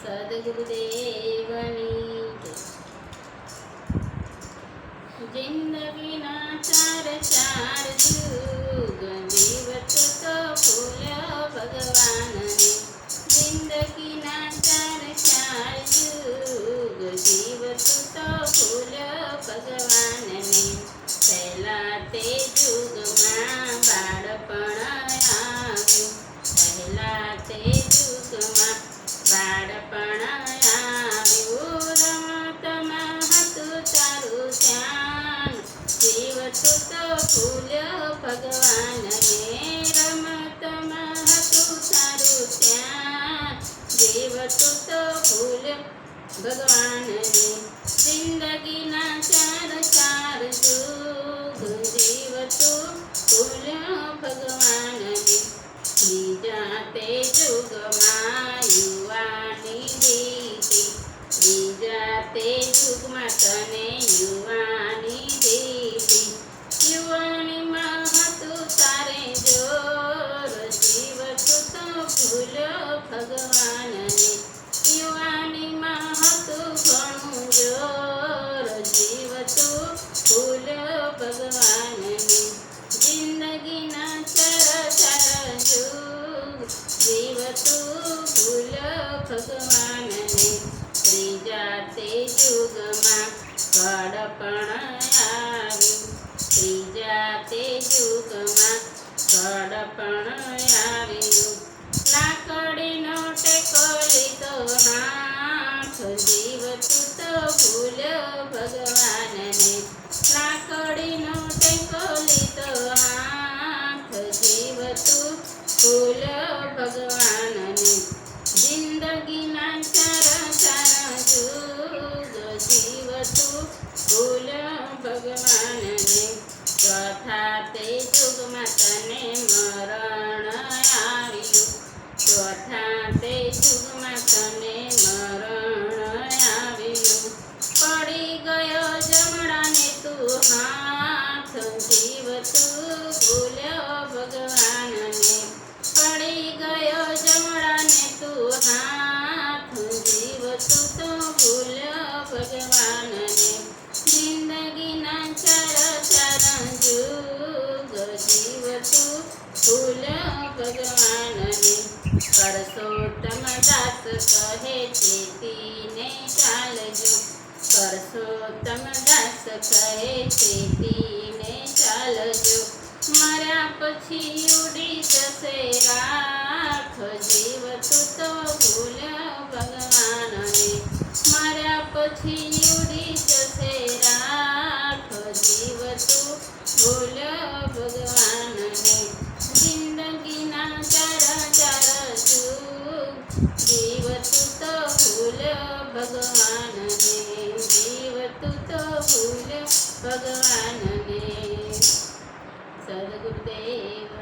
સદગુરુદેવની જિંદગીના ચાર ચાર યુગ જીવતું તો ફૂલ્યો ભગવાનને જિંદગીના ચાર ચાર યુગ જીવતું તો ફૂલ્યો ભગવાનને પહેલા તે યુગમાં બાળપણ આવ્યું પહેલા તે યુગમાં બાળપણ આવ્યું રમતમાં હતું તારું ધ્યાન જીવતું તો ફૂલ્યો ભગવાનને રમતમાં હતું તારું ધ્યાન જીવતું તો ફૂલ્યો ભગવાનને જિંદગીના ચાર ચાર યુગ જીવતું ફૂલ્યો ભગવાનને બીજા તે યુગમાં યુવાની દીધી બીજા તે યુગમાં તને યુવાની દીધી યુવાનીમાં હતું તારે જોર જીવતું તો ભૂલ્યો ભગવાનને યુવાનીમાં હતું ઘણું જોર જીવતું ભૂલ્યો ભગવાનને જિંદગીના ચાર ચાર યુગ જીવતું ભૂલ્યો ભગવાનને ત્રીજા તે યુગમાં ઘડપણ આવ્યું ત્રીજા તે યુગમાં ઘડપણ આવ્યું લાકડીનો ટેકો લીધો હાથ જીવતું તો ભૂલ્યો ભગવાનને લાકડીનો ટેકો લીધો હાથ જીવતું ભૂલ્યો ભગવાનને જિંદગીના ચાર ચાર યુગ જીવતું ભૂલ્યો ભગવાનને ચોથા તે યુગમાં તને મરણ આવ્યું ચોથા તે યુગમાં તને મરણ આવ્યું પડી ગયો જમણાને તું હાથ જીવતું ભૂલ્યો ભગવાનને પડી ગયો જમણાને તું હાથ જીવતું તો ભૂલ્યો ભગવાનને જિંદગીના ચાર ચાર યુગ જીવતું ભૂલ્યો ભગવાનને પરસોત્તમ દાસ કહે ચેતીને ચાલજો પરસોત્તમ દાસ કહે ચેતીને ચાલજો મર્યા પછી ઉડી જશે રાખ જીવતું તો ભૂલ્યો ભગવાનને મર્યા પછી ઉડી જશે રાખ જીવતું ભૂલ્યો ભગવાનને જિંદગીના ચાર ચાર યુગ જીવતું તો ભૂલ્યો ભગવાનને જીવતું તો ભૂલ્યો ભગવાનને સદગુરુદેવ